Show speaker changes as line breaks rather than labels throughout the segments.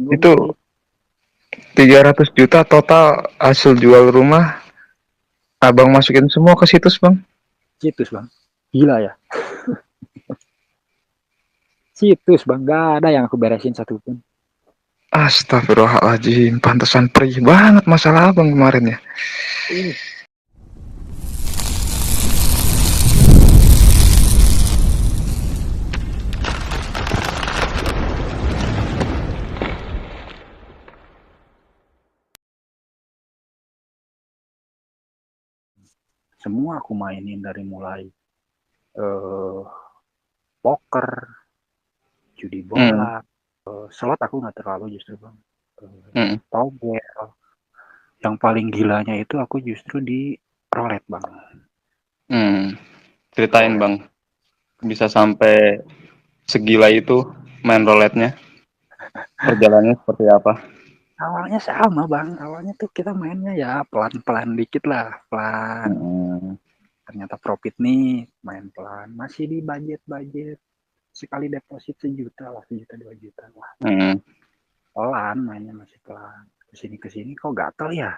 Gue
Itu
masih
300 juta total hasil jual rumah. Abang masukin semua ke situs, Bang.
situs bang. Gila ya. Situs bang. Gak ada yang aku beresin satupun.
Astagfirullahaladzim, pantesan perih banget masalah abang kemarin ya.
Uh, Semua aku mainin dari mulai uh, poker, judi
Hmm,
bola, slot aku nggak terlalu justru bang.
hmm,
Togel. Yang paling gilanya itu aku justru di roulette bang.
hmm. Ceritain,
Roulette.
Bang. Bisa sampai segila itu main roulette-nya. Perjalanannya seperti apa?
Awalnya sama bang. Awalnya tuh kita mainnya ya pelan-pelan dikit lah, pelan.
Hmm,
Ternyata profit nih, main pelan. Masih di budget-budget. Sekali deposit 1 juta lah, 1 juta 2 juta lah.
hmm.
Pelan, mainnya masih pelan. Kesini-kesini kok gatel ya?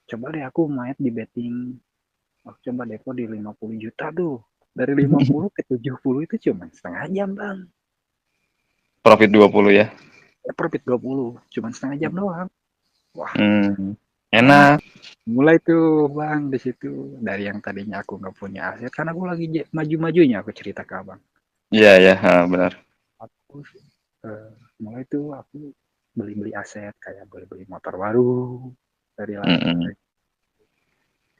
Coba deh aku main di betting. Aku coba depo di 50 juta tuh. Dari 50 ke 70 itu cuma setengah jam bang.
Profit 20 ya.
Profit 20, cuma setengah jam doang. Wah,
Hmm.
enak.
Enak.
Mulai tuh bang di situ. Dari yang tadinya aku nggak punya aset. Karena aku lagi maju-majunya aku cerita ke abang.
Iya, ya, benar.
Aku eh, mulai tuh aku beli-beli aset kayak beli-beli motor baru dari
Hmm.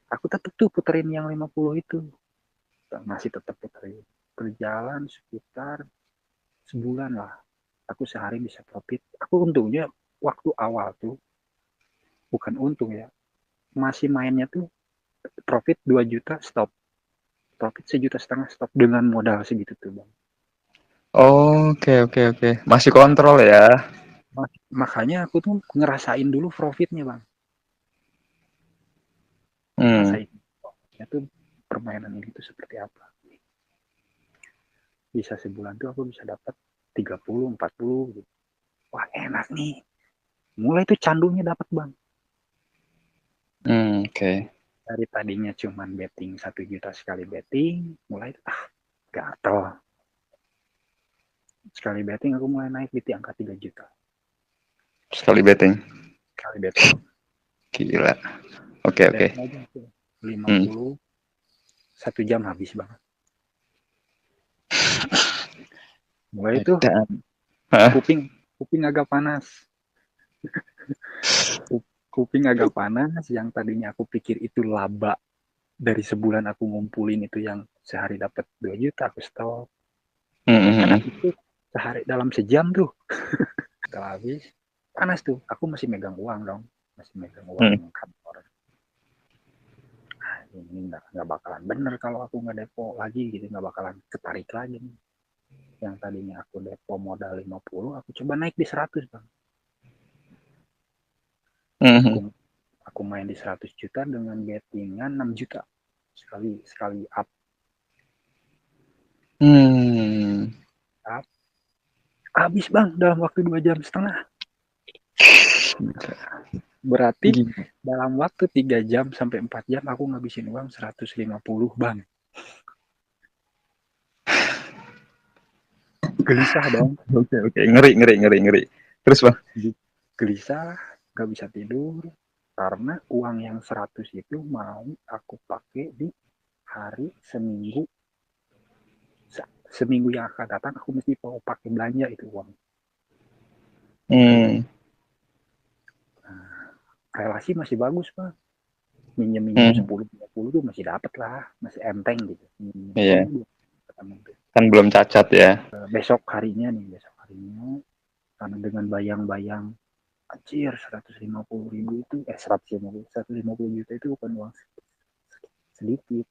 aku tetap tuh puterin yang 50 itu masih tetap puterin berjalan sekitar sebulan lah aku sehari bisa profit aku untungnya waktu awal tuh bukan untung ya masih mainnya tuh profit 2 juta stop profit 1,5 juta stop dengan modal segitu tuh bang.
Oke, oke, oke. Masih kontrol ya.
Makanya aku tuh ngerasain dulu profitnya bang
Hmm.
ngerasain itu permainan ini tuh seperti apa bisa sebulan tuh aku bisa dapat 30 40 gitu. Wah enak nih mulai tuh candunya dapat bang
Hmm, oke.
dari tadinya cuman betting 1 juta sekali betting mulai gatel sekali betting aku mulai naik di angka 3 juta
Sekali betting.
sekali betting
Gila. Oke, oke.
depo aja tuh
Hmm.
50 1 jam habis banget mulai tuh
Dan, hah?
kuping kuping agak panas kuping agak panas yang tadinya aku pikir itu laba dari sebulan aku ngumpulin itu yang sehari dapat 2 juta aku stop
Hmm, hmm,
karena
hmm.
itu sehari dalam sejam tuh setelah habis panas tuh aku masih megang uang dong masih megang uang
Hmm.
kantor ini nggak bakalan bener kalau aku nggak depo lagi gitu nggak bakalan ketarik lagi nih. Yang tadinya aku depo modal 50 aku coba naik di 100 bang
Hmm,
aku
hmm.
aku main di 100 juta dengan bettingan 6 juta sekali sekali up
Hmm.
up habis bang dalam waktu 2 jam setengah berarti
Gila.
dalam waktu 3 jam sampai 4 jam aku ngabisin uang 150 bang gelisah dong
Oke, oke. Ngeri, ngeri, ngeri, ngeri. Terus, Bang?
gelisah gak bisa tidur karena uang yang 100 itu mau aku pakai di hari seminggu seminggu yang akan datang aku mesti mau pakai belanja itu uang
Hmm.
nah, relasi masih bagus pak minjem minjem
Hmm.
10 20 tuh masih dapat lah masih enteng gitu minjem
Iya.
10 ketemu
Kan belum cacat ya.
besok harinya nih besok harinya karena dengan bayang-bayang anjir 150 ribu itu 150 juta itu bukan uang sedikit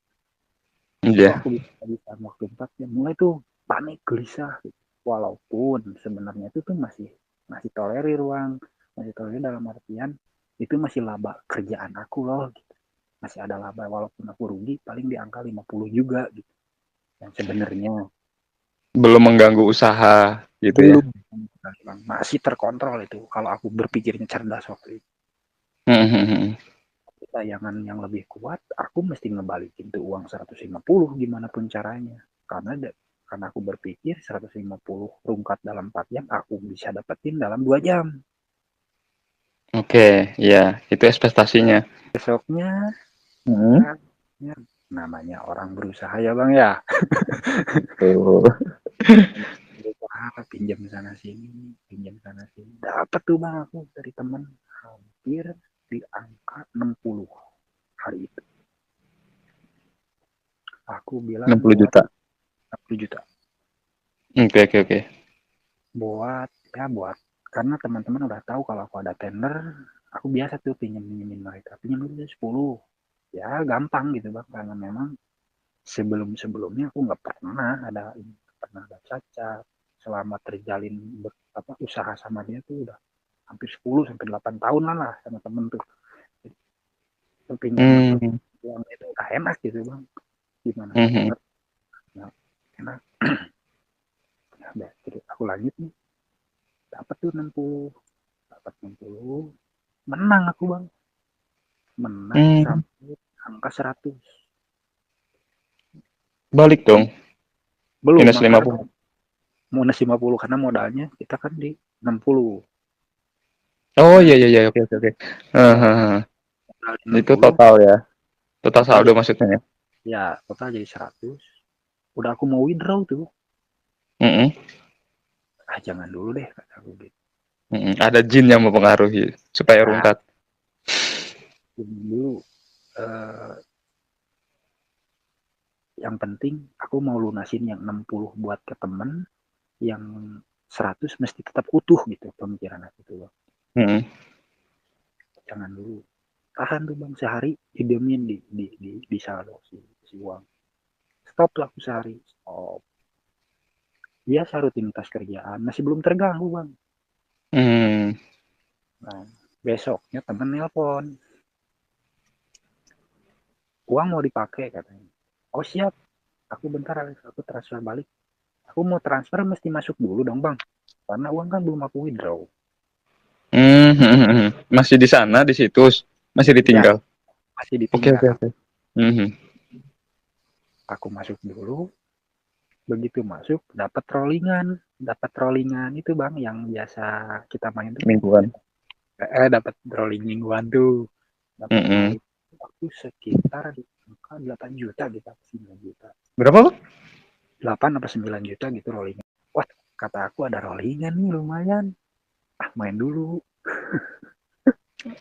kok
Iya.
aku bisa waktu 4 jam mulai tuh panik gelisah gitu. Walaupun sebenarnya itu tuh masih masih tolerir ruang masih tolerir dalam artian itu masih laba kerjaan aku loh gitu. Masih ada laba walaupun aku rugi paling di angka 50 juga gitu yang sebenarnya
belum mengganggu usaha gitu ya.
Belum, Bang. Masih terkontrol itu kalau aku berpikirnya cerdas waktu itu.
Mhm.
Tayangan yang lebih kuat, aku mesti ngebalikin tuh uang 150 gimana pun caranya. Karena aku berpikir 150 rungkat dalam 4 jam, aku bisa dapetin dalam 2 jam.
Oke, ya itu ekspektasinya.
Besoknya,
Mhm.
ya, namanya orang berusaha ya Bang ya.
Betul.
Berusaha, pinjam sana sini. Dapat tuh Bang aku dari teman hampir di angka 60 hari itu. Aku bilang
60
buat
juta.
60 juta.
Oke, oke, oke.
Buat karena teman-teman udah tahu kalau aku ada tender, aku biasa tuh pinjemin mereka, pinjam dulu 10. Ya gampang gitu Bang, karena memang sebelumnya aku nggak pernah ada cacat. Selama terjalin usaha sama dia tuh udah hampir 10 sampai 8 tahun lah sama temen tuh. Jadi, pinjaman
Hmm.
uang itu udah enak gitu Bang, gimana
Mhm.
ya, enak. Ya, terus aku lanjut nih, dapat tuh 60, menang aku Bang, menang
Hmm.
sampai angka 100.
Balik dong.
Belum,
Minus
karena
50.
minus 50 karena modalnya kita kan di 60.
Oh,
Nah,
iya, iya, iya. Oke, oke, oke.
ya,
Heeh.
modal di
Itu
60,
total ya. Total
total
saldo
jadi
maksudnya ya.
total jadi 100. Udah aku mau withdraw tuh.
Mhm.
Ah, jangan dulu deh kata aku gitu.
Mhm. Ada jin yang mempengaruhi supaya
Ah,
rungkat.
dulu eh, yang penting aku mau lunasin yang 60 buat ke temen, yang 100 mesti tetap utuh gitu pemikiran aku tuh.
Mhm.
Jangan dulu. Tahan tuh Bang sehari, didiemin di saldo si uang. Stop lah aku sehari. Stop. Biasa rutinitas kerjaan masih belum terganggu Bang.
Hmm.
Nah, besoknya temen nelpon, uang mau dipakai katanya. Oh siap, aku bentar Alex, aku transfer balik. Aku mau transfer mesti masuk dulu dong Bang, karena uang kan belum aku withdraw.
Hmm. Mhm. Masih di sana, di situs, masih
Ya,
ditinggal.
masih
Oke, oke,
ditinggal.
oke. Mhm.
Aku masuk dulu, begitu masuk dapat rollingan itu Bang yang biasa kita main tuh.
Mingguan.
Dapat rolling mingguan tuh, dapat
Mhm.
rolling aku sekitar di angka 8 juta gitu, 9 juta.
Berapa, Bang?
8 atau 9 juta gitu rollingan. Wah, kata aku ada rollingan nih lumayan. Ah, main dulu.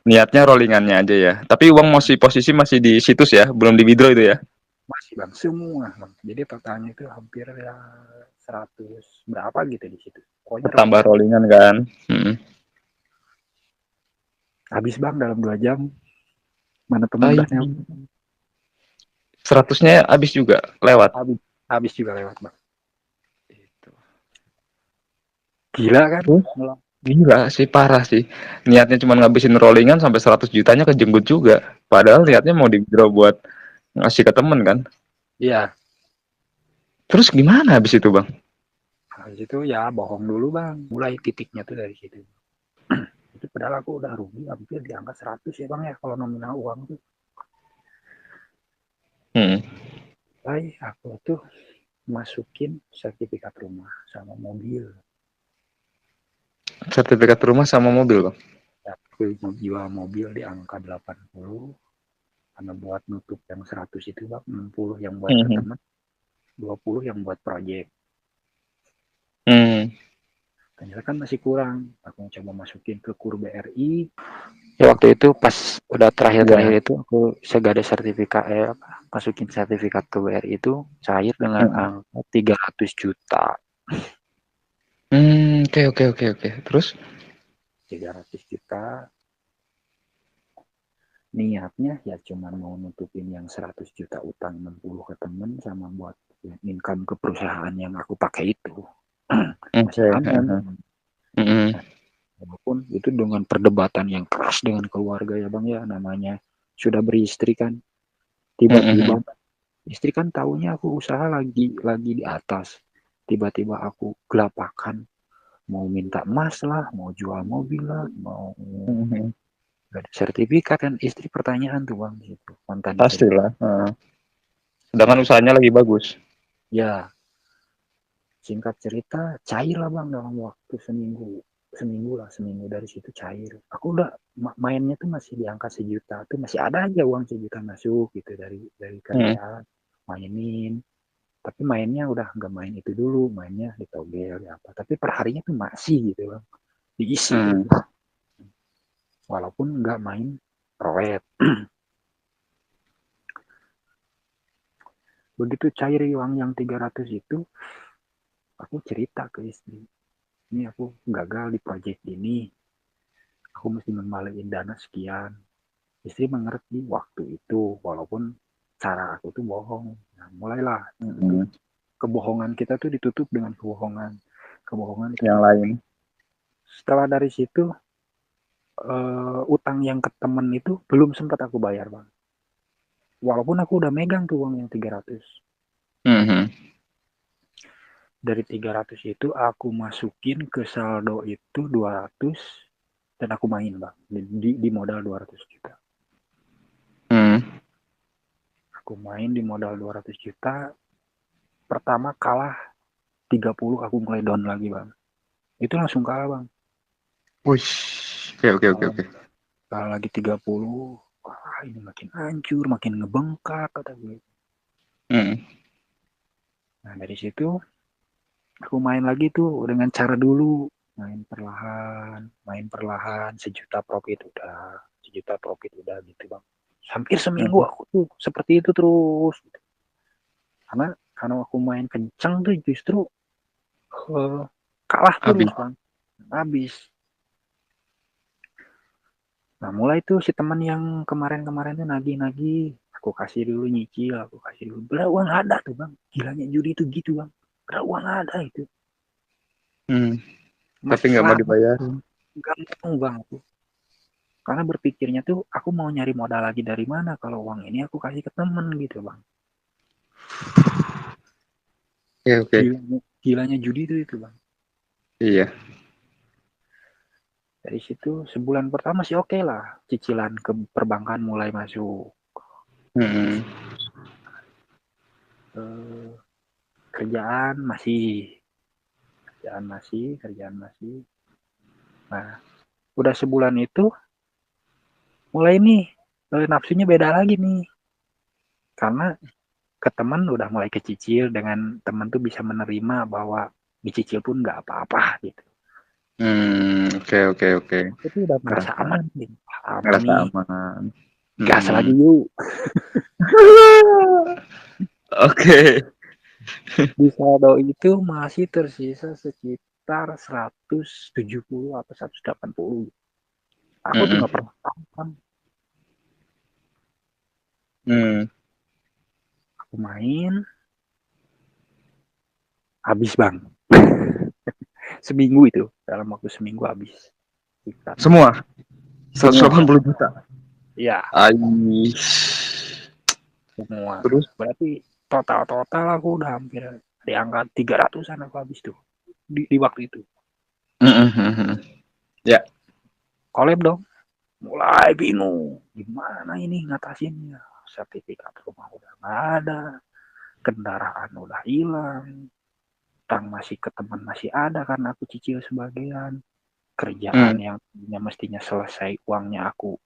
Niatnya rollingannya aja ya. Tapi uang masih posisi masih di situs ya, belum di withdraw itu ya.
Masih Bang, semua Bang. Jadi totalnya itu hampir ya 100 berapa gitu di situ. Pokoknya
Tambah
rollingan.
rollingan kan. Mhm.
Habis Bang dalam 2 jam. Mana temen
Ai,
udah nelpon.
100-nya habis juga lewat.
Habis, habis juga lewat Bang. Itu. Gila kan?
Terus gila sih, parah sih. Niatnya cuma ngabisin rollingan sampai 100 jutanya kejenggut juga. Padahal niatnya mau di withdraw buat ngasih ke temen kan.
Iya.
Terus gimana habis itu, Bang?
Habis itu ya bohong dulu Bang. Mulai titiknya tuh dari situ. Itu padahal aku udah rugi hampir di angka 100 ya Bang ya kalau nominal uang tuh.
Hmm.
Baik, aku tuh masukin sertifikat rumah sama mobil.
Sertifikat rumah sama mobil, Bang.
Aku jual mobil di angka 80 karena buat nutup yang 100 itu Bang, 60 yang buat ke
Mhm.
teman, 20 yang buat proyek.
Hmm.
Ternyata kan masih kurang. Aku coba masukin ke KUR BRI. Ya waktu itu pas udah terakhir-terakhir
Ya.
itu aku segada sertifikat masukin sertifikat ke BRI itu cair dengan
Heeh.
angka 300 juta.
Hmm, oke, oke, oke, oke. Terus
300 juta niatnya ya cuma mau nutupin yang 100 juta utang 60 ke temen sama buat income ke perusahaan yang aku pakai itu.
oke,
Masih aman.
heeh. Mhm.
Nah, walaupun itu dengan perdebatan yang keras dengan keluarga ya Bang ya, namanya sudah beristri kan,
Mhm.
tiba-tiba istri kan taunya aku usaha lagi di atas, tiba-tiba aku gelapakan, mau minta emas lah, mau jual mobil lah, mau gak ada sertifikat kan, istri pertanyaan tuh bang gitu, mantan istri.
Pastilah. Sedangkan usahanya lagi bagus.
Ya, singkat cerita cair lah bang dalam waktu seminggu dari situ cair. Aku udah mainnya tuh masih di angka sejuta tuh, masih ada aja uang sejuta masuk gitu dari
Hmm.
kerja, mainin. Tapi mainnya udah nggak main itu dulu, mainnya di togel ya apa, tapi perharinya tuh masih gitu bang, diisi
Hmm.
terus walaupun nggak main roet. Begitu cair uang yang 300 itu, aku cerita ke istri, ini aku gagal di proyek ini, aku mesti ngembaliin dana sekian. Istri mengerti waktu itu, walaupun cara aku tuh bohong. Nah, mulailah itu,
Hmm.
kebohongan kita tuh ditutup dengan kebohongan, kebohongan
Yang
ditutup.
lain.
Setelah dari situ, utang yang ke temen itu belum sempat aku bayar bang, walaupun aku udah megang tuh uang yang 300.
Hmm.
Dari 300 itu aku masukin ke saldo itu 200, dan aku main bang di modal 200 juta.
Hmm.
Aku main di modal 200 juta, pertama kalah 30 aku mulai down lagi bang, itu langsung kalah bang.
Wih. Oke, oke, oke,
Kalah,
oke.
kalah lagi 30, wah ini makin hancur, makin ngebengkak kata gue.
Hmm.
Nah dari situ aku main lagi tuh dengan cara dulu, main perlahan, sejuta profit udah gitu bang. Hampir seminggu
Hmm.
aku tuh seperti itu terus. Karena aku main kencang tuh justru uh, kalah terus
Habis.
bang, habis. Nah mulai tuh si teman yang kemarin-kemarin tuh nagih-nagih, aku kasih dulu nyicil, aku kasih dulu. Belah uang ada tuh bang, gilanya judi itu gitu bang. Belah uang ada itu,
Hmm. Tapi
masih
nggak mau
selamat,
dibayarin.
gak mau bang aku. Karena berpikirnya tuh aku mau nyari modal lagi dari mana kalau uang ini aku kasih ke temen gitu bang.
Oke, oke.
Gilanya judi itu bang.
Iya.
Dari situ sebulan pertama sih oke lah, cicilan ke perbankan mulai masuk.
Hmm.
Eh, kerjaan masih, kerjaan masih. Nah udah sebulan itu mulai nih, nafsunya beda lagi nih, karena ke teman udah mulai kecicil, dengan teman tuh bisa menerima bahwa dicicil pun nggak apa-apa gitu.
Hmm. Oke, oke, oke.
Aku tuh udah merasa
Ngerasa,
aman gitu, aman
ngerasa
nih,
aman.
gas
Hmm.
lagi yuk.
Oke.
Di saldo itu masih tersisa sekitar 170 atau 180. Aku tuh
Hmm.
nggak pernah tahu kan.
Hmm.
Aku main, habis bang. Seminggu itu, dalam waktu seminggu habis.
Semua
Semua bang.
180 juta.
Iya,
Aish.
semua.
Terus?
Berarti total aku udah hampir di angka 300-an aku habis tuh. Di waktu itu.
Hmm. Ya.
Collab dong. Mulai bingung. Gimana ini ngatasinnya? Sertifikat rumah udah nggak ada. Kendaraan udah hilang. Utang masih ke teman masih ada karena aku cicil sebagian. Kerjaan
Hmm.
yang mestinya selesai uangnya aku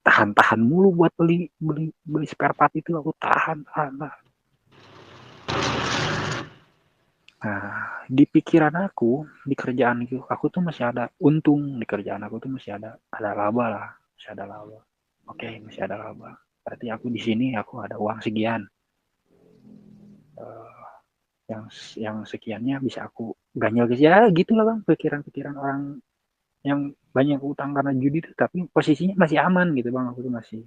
tahan-tahan mulu buat beli spare part itu, aku tahan. Nah, di pikiran aku, di kerjaan aku tuh masih ada untung, di kerjaan aku tuh masih ada laba lah, masih ada laba. Oke, masih ada laba. Berarti aku di sini aku ada uang sekian. Uh, yang sekiannya bisa aku ganjal guys ya, gitulah bang, pikiran-pikiran orang yang banyak utang karena judi itu, tapi posisinya masih aman gitu bang, aku tuh masih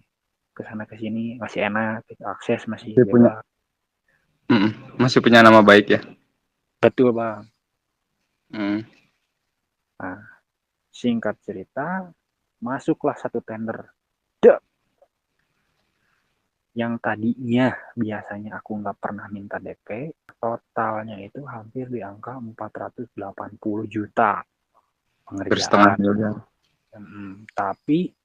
kesana kesini masih enak, gitu. Akses masih
Masih punya,
bebas.
masih punya nama baik ya.
Betul bang.
Hmm.
Nah, singkat cerita, masuklah satu tender. Duh, yang tadinya biasanya aku nggak pernah minta DP, totalnya itu hampir di angka 480 juta
Bersetengah
pengerjaan.
miliar.
Tapi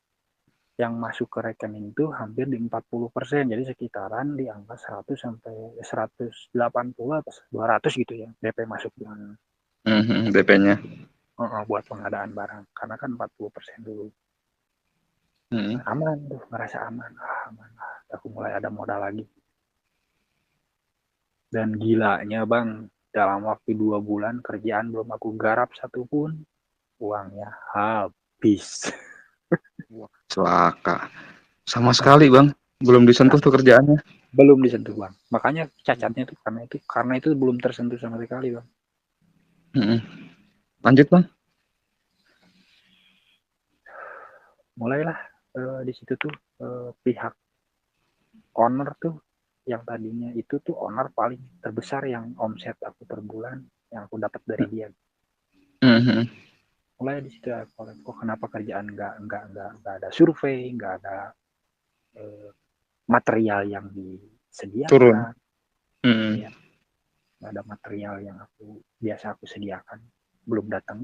yang masuk ke rekening itu hampir di 40%, jadi sekitaran di angka 100 sampai 180 atau 200 gitu ya DP masuk
DP-nya.
buat pengadaan barang, karena kan 40% dulu.
Hmm.
Aman tuh, ngerasa aman. Aman. Aku mulai ada modal lagi. Dan gilanya bang, dalam waktu 2 bulan kerjaan belum aku garap satupun, uangnya habis.
Wah, celaka. Sama sekali bang, belum disentuh tuh kerjaannya.
Belum disentuh bang. Makanya cacatnya tuh karena itu belum tersentuh sama sekali bang.
Lanjut bang.
Mulailah di situ tuh pihak owner tuh, yang tadinya itu tuh owner paling terbesar yang omset aku per bulan yang aku dapat dari dia. Mulai di situ aku, kok kenapa kerjaan nggak ada survei, nggak ada material yang
Turun.
disediakan, ya nggak ada material yang biasa aku sediakan, belum datang.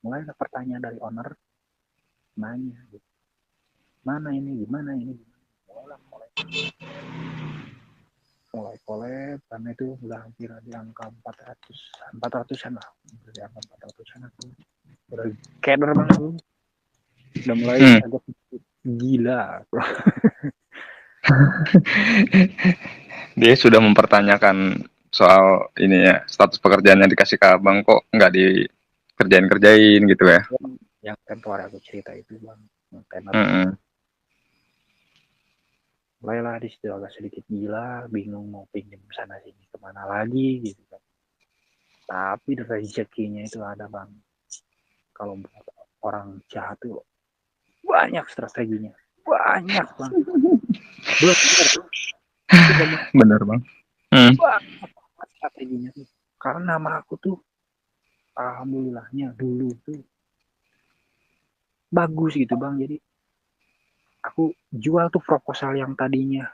Mulai ada pertanyaan dari owner, nanya gitu, mana ini, gimana ini, mulai collab, karena itu udah hampir di angka 400-an lah, di angka 400-an aku udah keder banget tuh, udah mulai agak gila.
Dia sudah mempertanyakan soal ini ya, status pekerjaannya dikasih ke abang, kok nggak dikerjain gitu ya.
Yang tempoh hari aku cerita itu bang, yang tenar itu mulailah di situ agak sedikit gila, bingung mau pinjam sana sini kemana lagi gitu kan. Tapi rezekinya itu ada bang. Kalau buat orang jahat tuh banyak strateginya, banyak bang. Belum
Bener bang.
banyak strateginya tuh. Karena nama aku tuh alhamdulillahnya dulu tuh bagus gitu bang. Jadi aku jual tuh proposal yang tadinya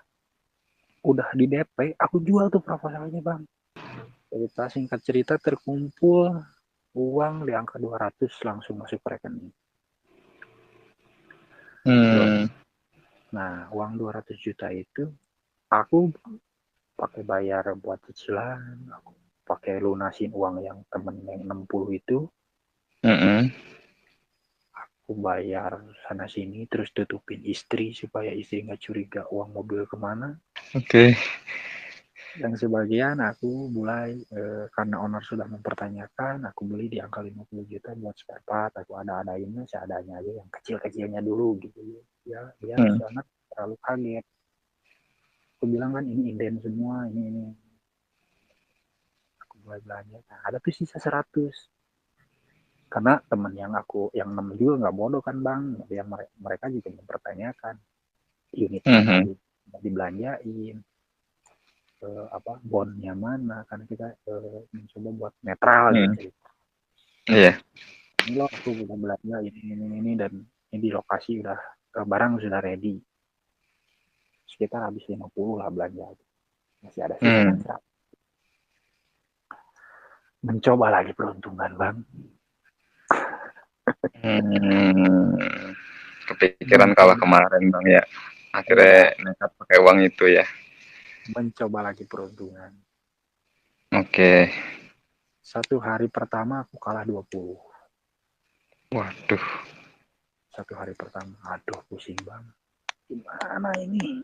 udah di DP, aku jual tuh proposalnya bang. Singkat cerita terkumpul uang di angka 200 langsung masuk rekening. Nah, uang 200 juta itu aku pakai bayar buat cicilan, aku pakai lunasin uang yang temen yang 60 itu, aku bayar sana sini, terus tutupin istri supaya istri nggak curiga uang mobil kemana. Yang sebagian aku mulai karena owner sudah mempertanyakan, aku beli di angka 50 juta buat spare part, aku ada-adainnya seadanya aja, yang kecil-kecilnya dulu gitu ya, biar si owner terlalu kaget. Aku bilang kan ini inden semua, ini aku mulai belanja. Nah, ada tuh sisa 100, karena teman yang 6 juga nggak bodoh kan bang, yang mereka juga mempertanyakan unit mana dibelanjain, bondnya mana, karena kita mencoba buat netral gitu.
Iya.
Ini loh aku udah belanja ini dan ini di lokasi udah barang sudah ready, sekitar habis 50 lah belanja, masih ada sisa kan 100. Mencoba lagi peruntungan bang.
Kepikiran kalah kemarin bang ya, akhirnya nekat pakai uang itu ya.
Mencoba lagi peruntungan.
Oke.
Satu hari pertama aku kalah 20.
Waduh.
Satu hari pertama, aduh pusing banget. Gimana ini?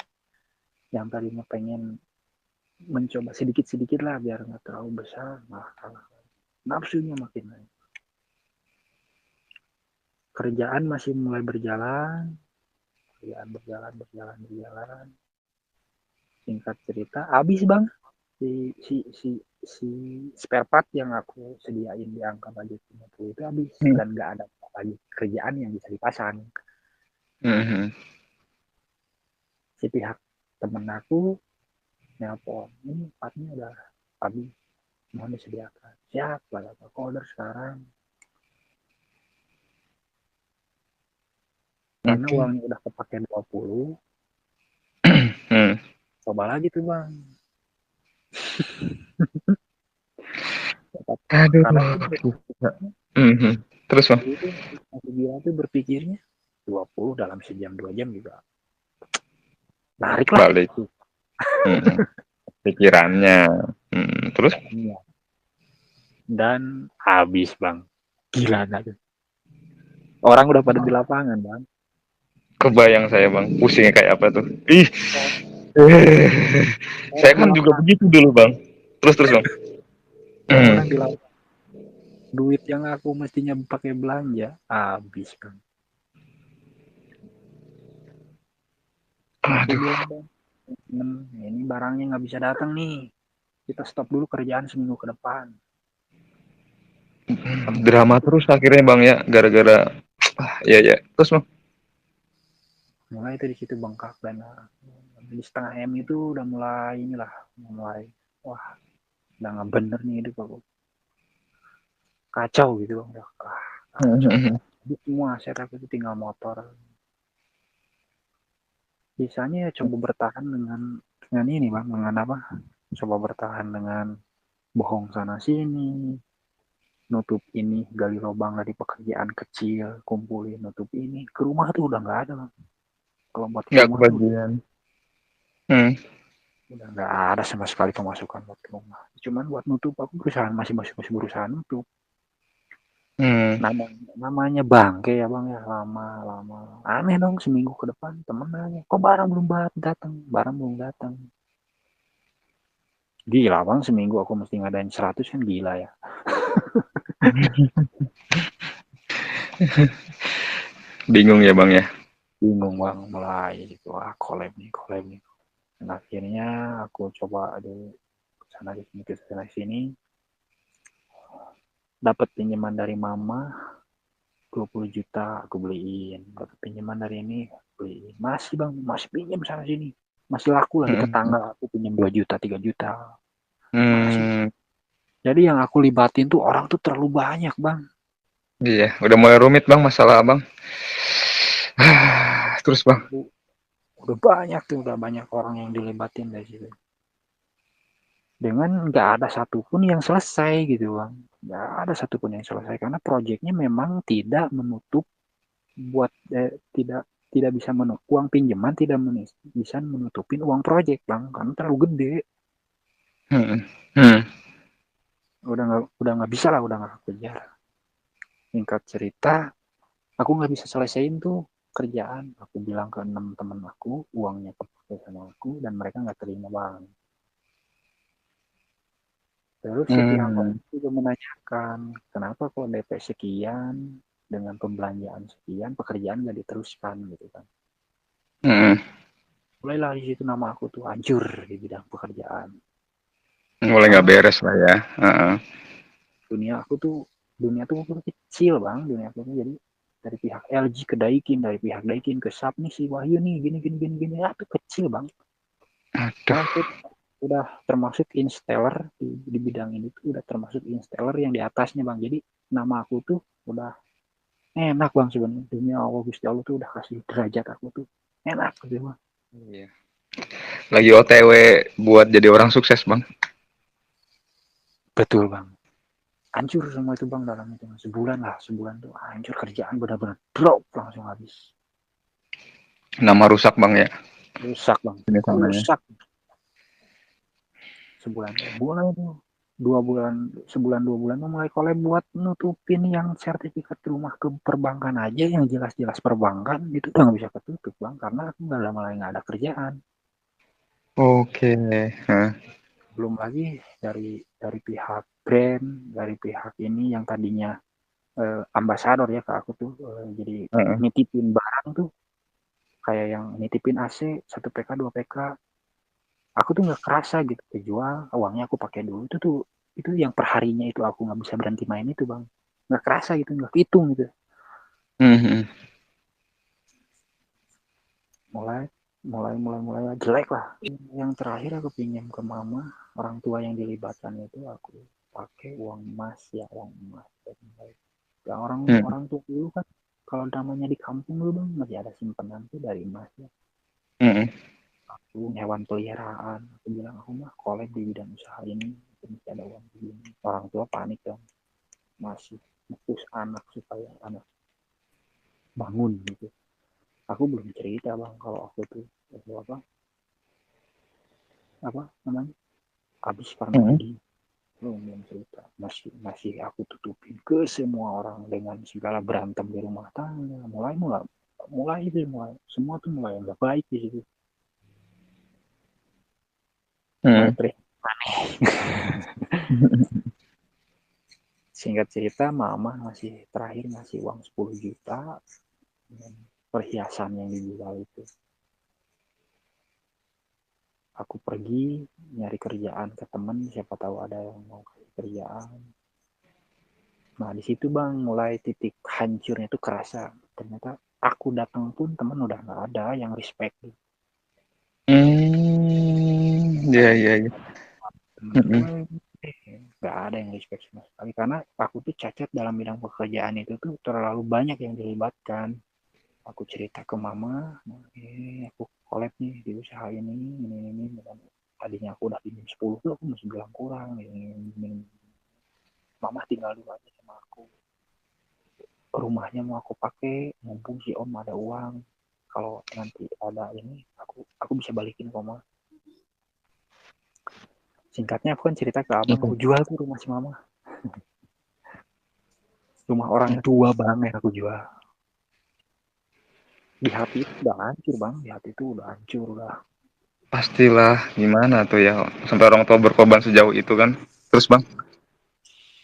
Yang tadinya pengen mencoba sedikit-sedikit lah biar nggak terlalu besar, malah kalah. Nafsunya makin naik. Kerjaan masih mulai berjalan, berjalan. Singkat cerita, habis bang si spare part yang aku sediain di angka budget 50 itu habis, dan nggak ada lagi kerjaan yang bisa dipasang. Si pihak temen aku nelpon, ini partnya udah habis, mohon disediakan. Siap, aku order sekarang. Karena uangnya udah kepake 20, Coba lagi tuh bang.
Aduh.
Karena tuh
Mhm. Terus bang?
itu masih gila tuh berpikirnya 20 dalam sejam 2 jam juga narik lah.
Balik. Pikirannya. Terus?
Iya. Dan habis bang. Gila gak tuh? Orang udah pada di lapangan bang.
Kebayang saya bang, pusingnya kayak apa tuh? Ih, saya
Orang di
kan juga
lapangan.
begitu dulu bang. Terus bang.
Orang di lapangan. Duit yang aku mestinya pakai belanja habis bang. Aku
Aduh,
bilang bang, ini barangnya nggak bisa datang nih. Kita stop dulu kerjaan seminggu ke depan. Temen
drama terus akhirnya bang ya, gara-gara ya ya. Terus bang.
mulai dari situ bengkak dan di setengah M itu udah mulai inilah, mulai wah udah nggak bener nih hidup aku, kacau gitu bang, udah kacau. Jadi semua aset aku itu tinggal motor. Bisanya ya coba bertahan dengan ini bang, dengan apa? Coba bertahan dengan bohong sana sini, nutup ini, gali lubang dari pekerjaan kecil, kumpulin nutup ini. Ke rumah tuh udah nggak ada bang. Kalau buat ke
Nggak
rumah tuh
kebagian. Hmm.
udah nggak ada sama sekali pemasukan buat ke rumah. Cuman buat nutup aku berusaha, masih berusaha nutup.
Hmm.
Namanya bangke ya bang ya, lama-lama. Aneh dong, seminggu ke depan temen nanya, kok barang belum datang, barang belum datang. Gila bang, seminggu aku mesti ngadain 100 kan gila ya.
Bingung ya bang ya.
Bingung bang, mulai gitu, collab nih. Dan akhirnya aku coba ada ke sana sini, dapat pinjaman dari mama 20 juta aku beliin, dapat pinjaman dari ini beliin, masih bang, masih pinjam sana sini, masih laku lah di
Hmm.
tetangga aku pinjam 2 juta 3 juta masih.
Hmm.
Jadi yang aku libatin tuh orang tuh terlalu banyak bang.
Iya, udah mulai rumit bang masalah abang. Terus bang.
Udah banyak orang yang dilibatin dari situ, dengan nggak ada satupun yang selesai gitu bang, nggak ada satupun yang selesai karena proyeknya memang tidak menutup, buat tidak tidak bisa menutup uang pinjaman, tidak bisa menutupin uang proyek bang karena terlalu gede.
Hmm. Hmm.
Udah nggak bisa lah, udah nggak kejar. Singkat cerita, aku nggak bisa selesaiin tuh kerjaan. Aku bilang ke 6 teman aku, uangnya kepake sama aku dan mereka nggak terima bang. Terus si pihak
Hmm.
lain juga menanyakan, kenapa kok DP sekian dengan pembelanjaan sekian pekerjaan nggak diteruskan gitu kan.
Hmm.
Mulailah di situ nama aku tuh hancur di bidang pekerjaan.
Mulai nggak
Karena
beres lah ya.
dunia aku tuh dunia tuh kecil bang, dunia aku tuh jadi dari pihak LG ke Daikin, dari pihak Daikin ke SAP nih si Wahyu nih gini gini gini gini ya tuh kecil bang.
Aduh.
Karena aku udah termasuk installer di bidang ini tuh udah termasuk installer yang di atasnya bang. Jadi nama aku tuh udah enak bang sebenarnya, dunia Allah Gusti Allah tuh udah kasih derajat aku tuh enak gitu bang.
Iya. Lagi OTW buat jadi orang sukses bang.
Betul bang, hancur semua itu bang dalam itu sebulan lah, sebulan tuh hancur kerjaan benar-benar drop langsung habis.
Nama rusak bang ya.
Rusak bang,
Ini sana ya.
rusak. Sebulan mulai tuh 2 bulan, sebulan 2 bulan tuh mulai kolek buat nutupin yang sertifikat rumah ke perbankan aja, yang jelas-jelas perbankan itu udah nggak bisa ketutup bang karena aku nggak lama lagi nggak ada kerjaan.
Oke. Hah.
Belum lagi dari pihak brand, dari pihak ini yang tadinya ambasador ya ke aku tuh, jadi
Heeh.
nitipin barang tuh kayak yang nitipin AC 1 PK 2 PK, aku tuh nggak kerasa gitu kejual uangnya aku pakai dulu itu yang perharinya itu aku nggak bisa berhenti main itu bang, nggak kerasa gitu, nggak hitung gitu.
Mhm.
mulai mulai jelek lah. Yang terakhir aku pinjam ke mama, orang tua yang dilibatkan itu aku pakai uang emas ya, uang emas. Ya orang
Mhm.
orang tua dulu kan kalau namanya di kampung dulu bang masih ada simpanan tuh dari emas ya.
Mhm.
aku hewan peliharaan. Aku bilang aku mah kolek di bidang usaha ini, mesti ada uang begini. Orang tua panik dong, masih fokus anak supaya anak bangun gitu. Aku belum cerita bang kalau aku tuh apa namanya habis pernah
Mm-mm.
pergi, belum cerita, masih masih aku tutupin ke semua orang dengan segala berantem di rumah tangga, mulai mulai mulai itu mulai semua tuh mulai nggak baik di situ, mulai
Mm.
teriak. Singkat cerita mama masih terakhir ngasih uang 10 juta dengan perhiasan yang dijual itu. Aku pergi nyari kerjaan ke temen, siapa tahu ada yang mau kasih kerjaan. Nah di situ bang mulai titik hancurnya tuh kerasa. Ternyata aku datang pun temen udah nggak ada yang respect.
Iya, iya, iya.
Temen tuh
Mm-mm.
nggak ada yang respect sama sekali karena aku tuh cacat dalam bidang pekerjaan itu tuh terlalu banyak yang dilibatkan. Aku cerita ke mama, aku collab nih di usaha ini. Tadinya aku udah pinjam 10 tuh aku masih bilang kurang. Ini. Mama tinggal dulu aja sama aku. Rumahnya mau aku pakai, mumpung si om ada uang. Kalau nanti ada ini, aku bisa balikin ke mama. Singkatnya aku kan cerita ke abang, aku
Oke.
jual tuh rumah si mama. Rumah orang tua banget aku jual. Di hati itu udah hancur bang, di hati itu udah hancur udah.
Pastilah, gimana tuh ya sampai orang tua berkorban sejauh itu kan. Terus bang?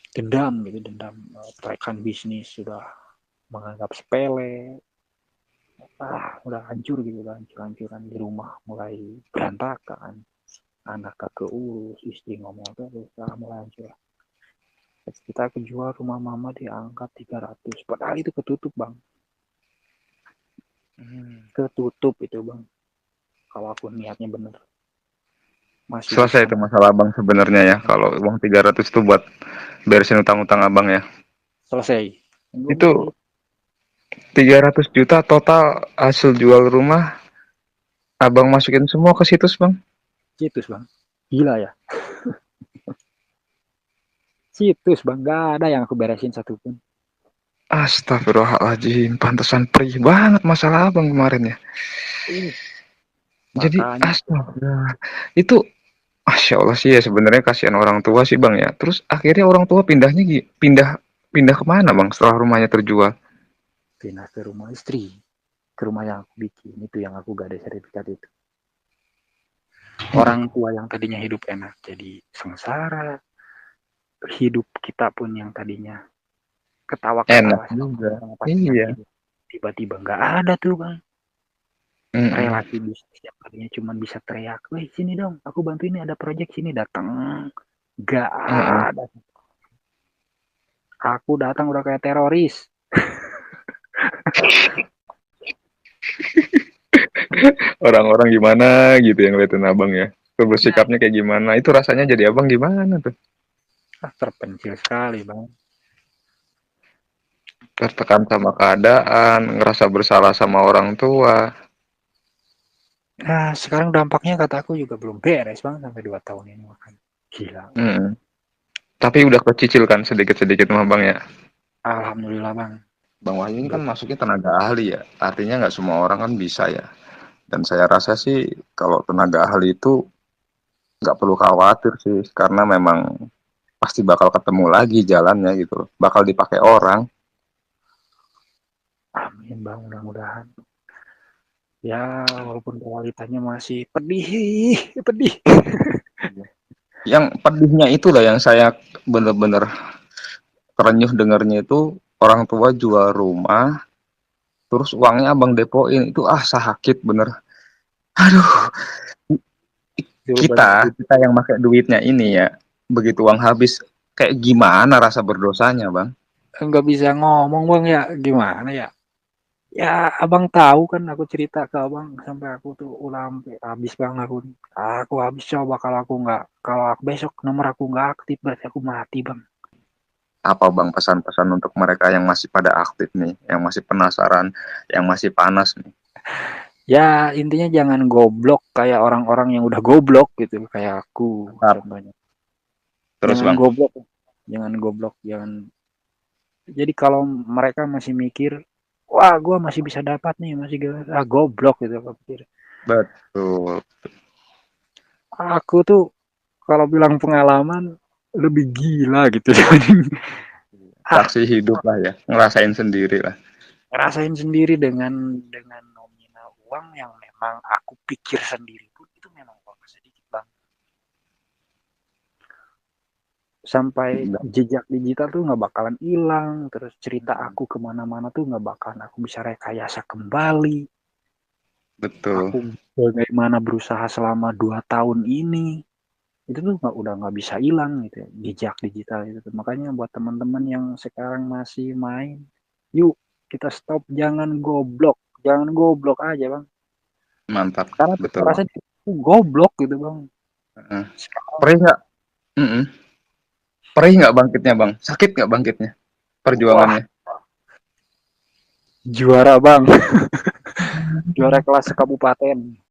Dendam gitu, dendam. Rekan bisnis sudah menganggap sepele, udah hancur gitu kan, hancur-hancuran di rumah mulai berantakan, anak gak keurus, istri ngomong terus, mulai hancur. Kita kejual rumah mama diangkat 300, padahal itu ketutup bang, ketutup itu bang, kalau aku niatnya bener, masih
Selesai
bisa
itu masalah abang sebenarnya ya. Kalau uang 300 itu buat beresin utang-utang abang ya.
selesai. Gue
Itu
masih
300 juta total hasil jual rumah abang masukin semua ke situs bang.
situs bang, gila ya, situs bang, gak ada yang aku beresin satupun.
Astagfirullahaladzim, pantesan perih banget masalah abang kemarin ya.
Uh,
Jadi
makanya
astaga, itu Masya Allah sih ya sebenarnya kasihan orang tua sih bang ya. Terus akhirnya orang tua pindah pindah kemana bang setelah rumahnya terjual?
pindah ke rumah istri, ke rumah yang aku bikin itu, yang aku gak ada sertifikat itu. Orang tua yang tadinya hidup enak jadi sengsara, hidup kita pun yang tadinya
Enak
ketawa-ketawa
juga.
sama pasangan
Iya.
hidup tiba-tiba nggak ada tuh bang.
Mm-mm.
Relasi bisnis yang tadinya cuma bisa teriak, weh sini dong aku bantu ini ada proyek sini, datang nggak
Mm-mm.
ada. Aku datang udah kayak teroris.
Orang-orang gimana gitu yang ngeliatin abang ya. Terus
Nah,
bersikapnya kayak gimana? Itu rasanya jadi abang gimana tuh?
terpencil sekali bang.
Tertekan sama keadaan, ngerasa bersalah sama orang tua.
Nah sekarang dampaknya kata aku juga belum beres bang sampai 2 tahun ini makan gila.
Mm-mm. Tapi udah kecicil kan sedikit-sedikit mah bang ya.
Alhamdulillah bang.
Bang Wahyu ini kan
Belum.
masuknya tenaga ahli ya. Artinya nggak semua orang kan bisa ya. Dan saya rasa sih kalau tenaga ahli itu nggak perlu khawatir sih. Karena memang pasti bakal ketemu lagi jalannya gitu loh. Bakal dipakai orang.
Amin bang, mudah-mudahan. Ya walaupun realitanya masih pedih, pedih.
Yang pedihnya itulah yang saya bener-bener terenyuh dengernya itu orang tua jual rumah, terus uangnya abang depoin. Itu sakit bener. Aduh,
Coba
kita,
ya,
kita yang pakai duitnya ini ya, begitu uang habis, kayak gimana rasa berdosanya bang?
nggak bisa ngomong bang ya, gimana ya? Ya abang tahu kan aku cerita ke abang sampai aku tuh udah sampai habis bang aku. Aku habis coba kalau aku nggak, kalau aku besok nomor aku nggak aktif berarti aku mati bang.
Apa bang pesan-pesan untuk mereka yang masih pada aktif nih, yang masih penasaran, yang masih panas nih?
Ya intinya jangan goblok kayak orang-orang yang udah goblok gitu, kayak aku
Mantap.
contohnya.
Terus
Jangan
bang,
goblok, jangan goblok, jangan. Jadi kalau mereka masih mikir, wah gue masih bisa dapat nih, masih goblok gitu aku pikir.
betul.
Aku tuh kalau bilang pengalaman lebih gila gitu dibanding ah
Saksi hidup lah ya, ngerasain sendiri lah.
ngerasain sendiri dengan nominal uang yang memang aku pikir sendiri pun itu memang uang sedikit bang. Sampai jejak digital tuh nggak bakalan hilang, terus cerita aku kemana-mana tuh nggak bakalan aku bisa rekayasa kembali.
Betul.
Aku bagaimana berusaha selama 2 tahun ini itu tuh udah nggak bisa hilang gitu ya, jejak digital itu. Makanya buat teman-teman yang sekarang masih main, yuk kita stop, jangan goblok aja bang,
Mantap,
karena tuh
betul bang.
rasanya goblok gitu bang. Sekarang
Perih nggak? Mm-mm. Perih nggak bangkitnya bang? Sakit nggak bangkitnya?
wah
Perjuangannya?
juara bang, juara kelas kabupaten.